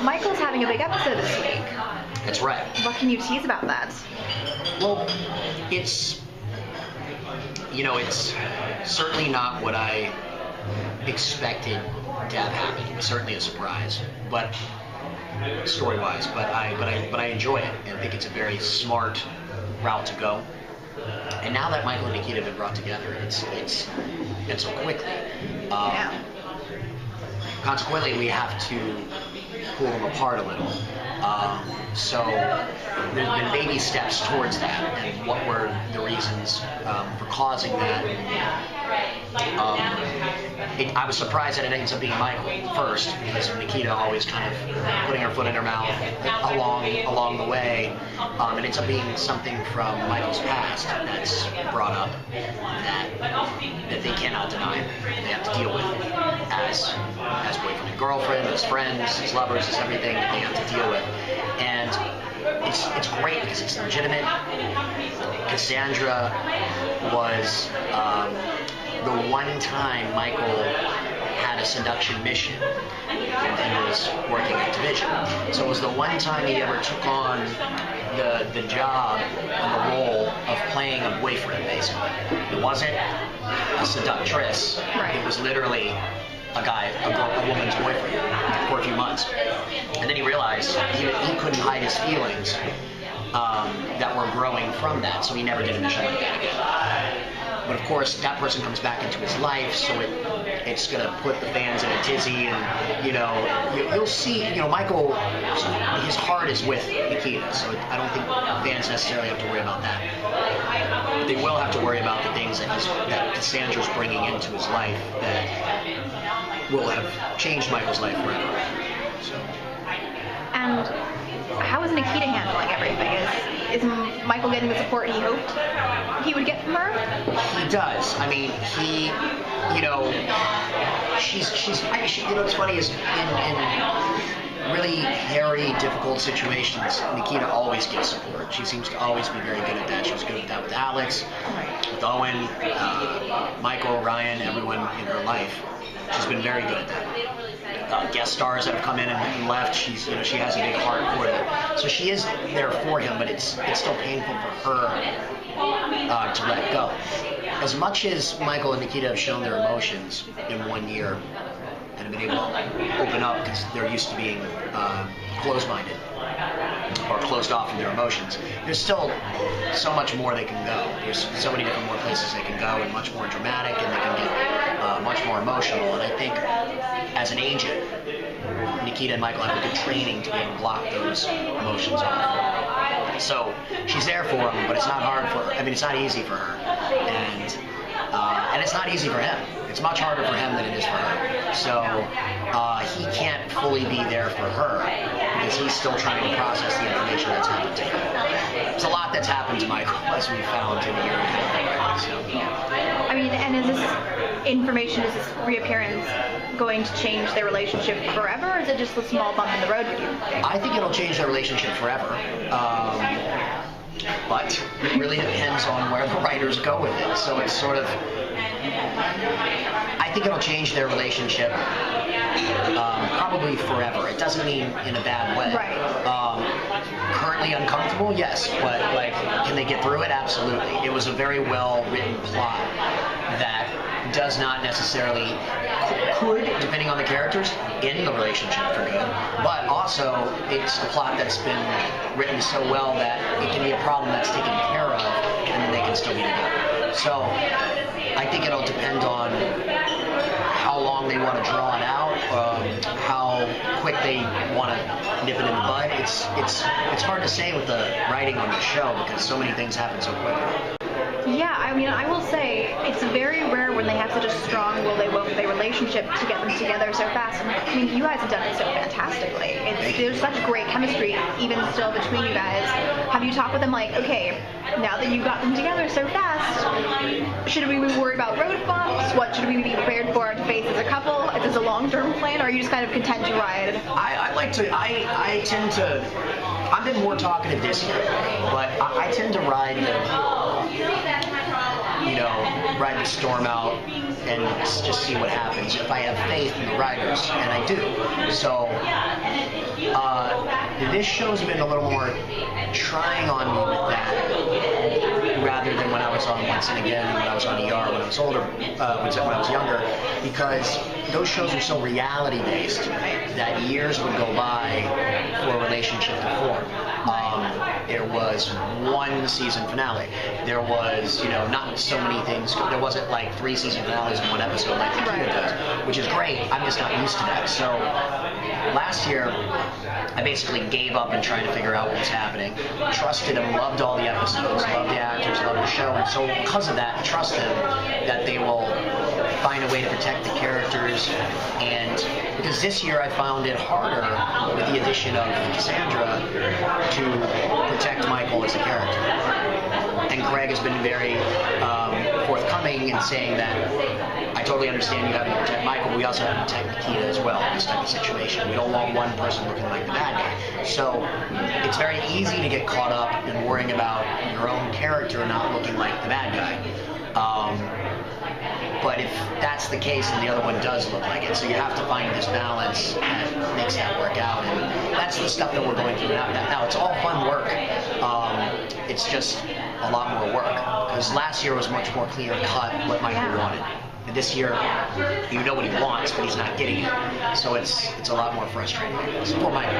Michael's having a big episode this week. That's right. What can you tease about that? Well, it's certainly not what I expected to have happen. It was certainly a surprise, but story-wise, but I enjoy it, and I think it's a very smart route to go. And now that Michael and Nikita have been brought together, it's so quickly. Consequently, we have to pull them apart a little. So there's been baby steps towards that, and what were the reasons for causing that. I was surprised that it ends up being Michael first, because Nikita always kind of putting her foot in her mouth along the way. It ends up being something from Michael's past that's brought up that they cannot deny. They have to deal with as boyfriend and girlfriend, as friends, as lovers, as everything that they have to deal with. And it's great because it's legitimate. Cassandra was the one time Michael had a seduction mission and was working at Division. So it was the one time he ever took on the job and the role of playing a boyfriend, basically. It wasn't a seductress. Right. It was literally a woman's boyfriend for a few months. And then he realized he couldn't hide his feelings that were growing from that, so he never did a mission like that again. But of course, that person comes back into his life, so it's going to put the fans in a tizzy, and you'll see, Michael, his heart is with Nikita, so I don't think fans necessarily have to worry about that. But they will have to worry about the things that Cassandra's bringing into his life that will have changed Michael's life forever. So. And how is Nikita handling everything? Is Michael getting the support he hoped he would get from her? He does. I mean, what's funny is in really hairy, difficult situations, Nikita always gives support. She seems to always be very good at that. She was good at that with Alex, with Owen, Michael, Ryan, everyone in her life. She's been very good at that. Guest stars that have come in and left, she has a big heart for them. So she is there for him, but it's still painful for her to let go. As much as Michael and Nikita have shown their emotions in 1 year and have been able to open up because they're used to being closed-minded or closed off in their emotions, there's still so much more they can go. There's so many different more places they can go, and much more dramatic, and they can get much more emotional. And I think as an agent, Nikita and Michael have a good training to be able to block those emotions off. So she's there for him, but it's not hard for her. I mean, it's not easy for her, and it's not easy for him. It's much harder for him than it is for her. So he can't fully be there for her because he's still trying to process the information that's happened to him. There's a lot that's happened to Michael, as we found in a year and a half. So. I mean, and is this reappearance going to change their relationship forever, or is it just a small bump in the road, would you think? I think it'll change their relationship forever. But it really depends on where the writers go with it. So it's sort of, I think it'll change their relationship probably forever. It doesn't mean in a bad way. Right. Currently uncomfortable, yes, but can they get through it? Absolutely. It was a very well written plot that does not necessarily could, depending on the characters, end the relationship for good. But also, it's a plot that's been written so well that it can be a problem that's taken care of, and then they can still be together. So, I think it'll depend on how long they want to draw it out, how quick they want to nip it in the bud. It's hard to say with the writing on the show because so many things happen so quickly. Yeah, I mean, I will say it's very rare when they have such a strong will-they-won't-they relationship to get them together so fast. And, I mean, you guys have done it so fantastically. There's such great chemistry, even still, between you guys. Have you talked with them like, okay, now that you got them together so fast, should we be worried about road bumps? What should we be prepared for to face as a couple? Is this a long-term plan, or are you just kind of content to ride? I tend to, I've been more talkative this year, but I tend to ride the storm out and just see what happens if I have faith in the writers, and I do. So This show's been a little more trying on me with that, rather than when I was on Once and Again and when I was on ER when I was older, when I was younger, because those shows were so reality-based that years would go by for a relationship to form. There was one season finale. There was, not so many things. There wasn't like 3 season finales in one episode like Nikita does, which is great. I'm just not used to that. So last year, I basically gave up and trying to figure out what was happening. Trusted them, loved all the episodes, loved the actors, loved the show, and so because of that, trust them that they will find a way to protect the characters. And because this year I found it harder with the addition of Cassandra to protect Michael as a character. And Greg has been very forthcoming in saying that I totally understand you having to protect Michael. We also have to protect Nikita as well in this type of situation. We don't want one person looking like the bad guy. So it's very easy to get caught up in worrying about your own character not looking like the bad guy. But if that's the case, then the other one does look like it. So you have to find this balance that makes that work out. And that's the stuff that we're going through now. Now, it's all fun work. It's just a lot more work. Because last year was much more clear cut what Michael wanted. And this year, you know what he wants, but he's not getting it. So it's a lot more frustrating. So poor Michael.